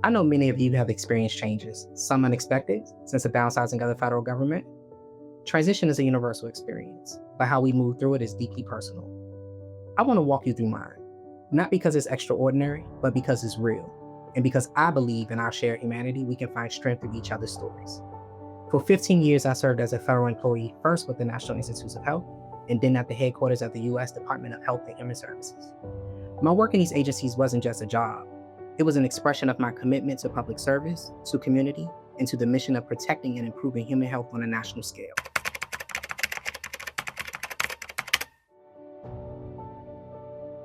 I know many of you have experienced changes, some unexpected, since the downsizing of the federal government. Transition is a universal experience, but how we move through it is deeply personal. I want to walk you through mine, not because it's extraordinary, but because it's real, and because I believe in our shared humanity, we can find strength in each other's stories. For 15 years, I served as a federal employee, first with the National Institutes of Health, and then at the headquarters of the U.S. Department of Health and Human Services. My work in these agencies wasn't just a job. It was an expression of my commitment to public service, to community, and to the mission of protecting and improving human health on a national scale.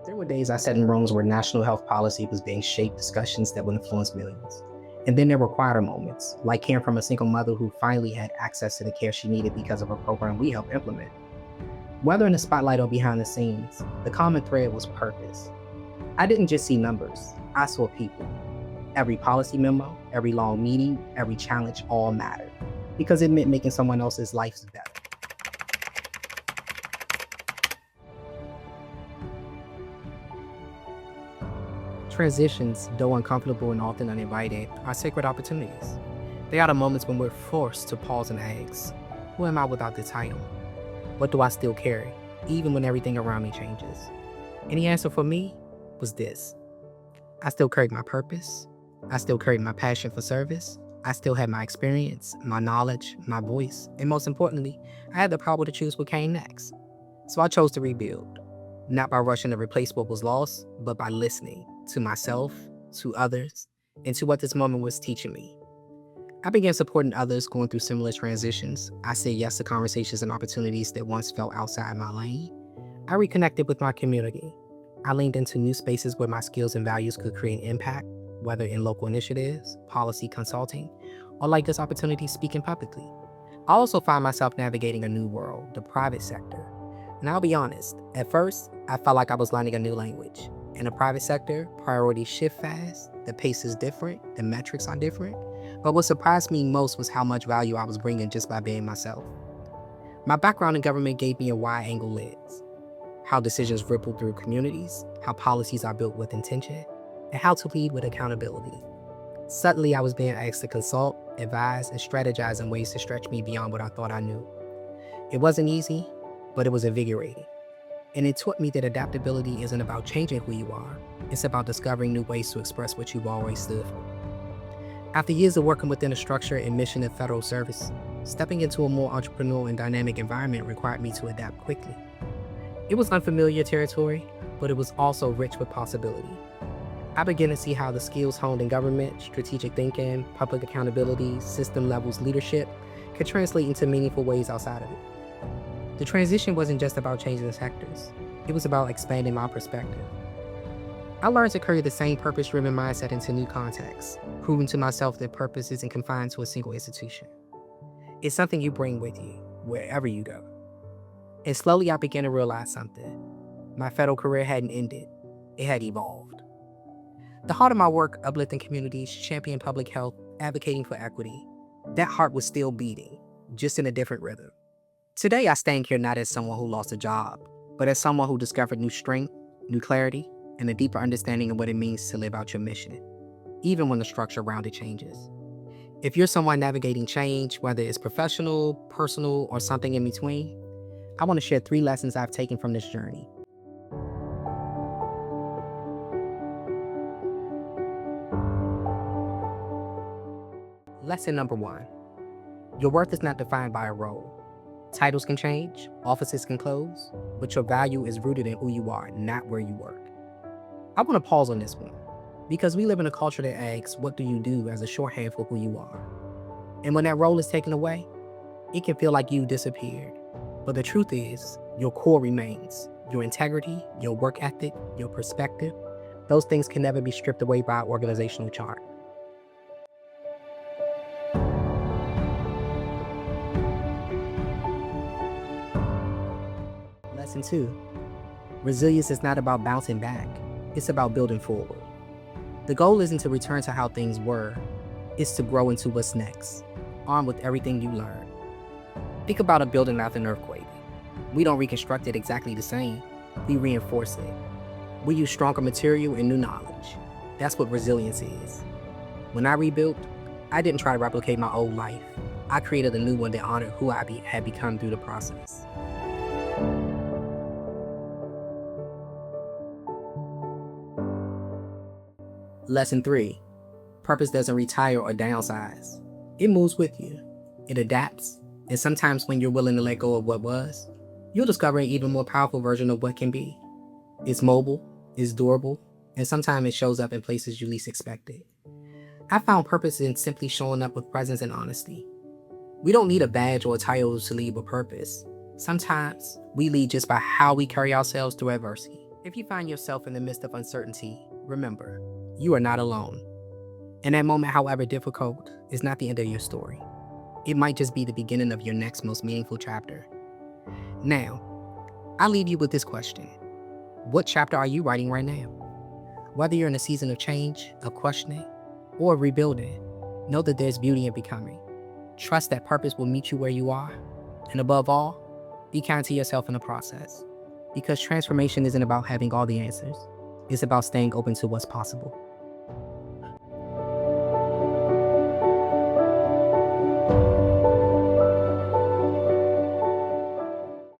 There were days I sat in rooms where national health policy was being shaped, discussions that would influence millions. And then there were quieter moments, like hearing from a single mother who finally had access to the care she needed because of a program we helped implement. Whether in the spotlight or behind the scenes, the common thread was purpose. I didn't just see numbers, I saw people. Every policy memo, every long meeting, every challenge all mattered, because it meant making someone else's life better. Transitions, though uncomfortable and often uninvited, are sacred opportunities. They are the moments when we're forced to pause and ask, who am I without the title? What do I still carry, even when everything around me changes? And the answer for me was this. I still carried my purpose. I still carried my passion for service. I still had my experience, my knowledge, my voice, and most importantly, I had the power to choose what came next. So I chose to rebuild, not by rushing to replace what was lost, but by listening to myself, to others, and to what this moment was teaching me. I began supporting others going through similar transitions. I said yes to conversations and opportunities that once felt outside my lane. I reconnected with my community. I leaned into new spaces where my skills and values could create impact, whether in local initiatives, policy consulting, or like this opportunity speaking publicly. I also find myself navigating a new world, the private sector. And I'll be honest, at first, I felt like I was learning a new language. In the private sector, priorities shift fast, the pace is different, the metrics are different. But what surprised me most was how much value I was bringing just by being myself. My background in government gave me a wide-angle lens. How decisions ripple through communities, how policies are built with intention, and how to lead with accountability. Suddenly, I was being asked to consult, advise, and strategize in ways to stretch me beyond what I thought I knew. It wasn't easy, but it was invigorating. And it taught me that adaptability isn't about changing who you are, it's about discovering new ways to express what you've always stood for. After years of working within a structure and mission of federal service, stepping into a more entrepreneurial and dynamic environment required me to adapt quickly. It was unfamiliar territory, but it was also rich with possibility. I began to see how the skills honed in government, strategic thinking, public accountability, system levels leadership could translate into meaningful ways outside of it. The transition wasn't just about changing sectors, it was about expanding my perspective. I learned to carry the same purpose-driven mindset into new contexts, proving to myself that purpose isn't confined to a single institution. It's something you bring with you, wherever you go. And slowly I began to realize something. My federal career hadn't ended, it had evolved. The heart of my work, uplifting communities, championing public health, advocating for equity, that heart was still beating, just in a different rhythm. Today I stand here not as someone who lost a job, but as someone who discovered new strength, new clarity, and a deeper understanding of what it means to live out your mission, even when the structure around it changes. If you're someone navigating change, whether it's professional, personal, or something in between, I want to share 3 lessons I've taken from this journey. Lesson number 1. Your worth is not defined by a role. Titles can change, offices can close, but your value is rooted in who you are, not where you work. I want to pause on this one, because we live in a culture that asks, what do you do, as a shorthand for who you are? And when that role is taken away, it can feel like you disappeared. But the truth is, your core remains. Your integrity, your work ethic, your perspective, those things can never be stripped away by an organizational chart. Lesson 2. Resilience is not about bouncing back. It's about building forward. The goal isn't to return to how things were. It's to grow into what's next, armed with everything you learned. Think about a building after an earthquake. We don't reconstruct it exactly the same. We reinforce it. We use stronger material and new knowledge. That's what resilience is. When I rebuilt, I didn't try to replicate my old life. I created a new one that honored who had become through the process. Lesson 3. Purpose doesn't retire or downsize. It moves with you. It adapts. And sometimes when you're willing to let go of what was, you'll discover an even more powerful version of what can be. It's mobile, it's durable, and sometimes it shows up in places you least expect it. I found purpose in simply showing up with presence and honesty. We don't need a badge or a title to lead with purpose. Sometimes we lead just by how we carry ourselves through adversity. If you find yourself in the midst of uncertainty, remember, you are not alone. And that moment, however difficult, is not the end of your story. It might just be the beginning of your next most meaningful chapter. Now, I'll leave you with this question. What chapter are you writing right now? Whether you're in a season of change, of questioning, or rebuilding, know that there's beauty in becoming. Trust that purpose will meet you where you are. And above all, be kind to yourself in the process. Because transformation isn't about having all the answers. It's about staying open to what's possible.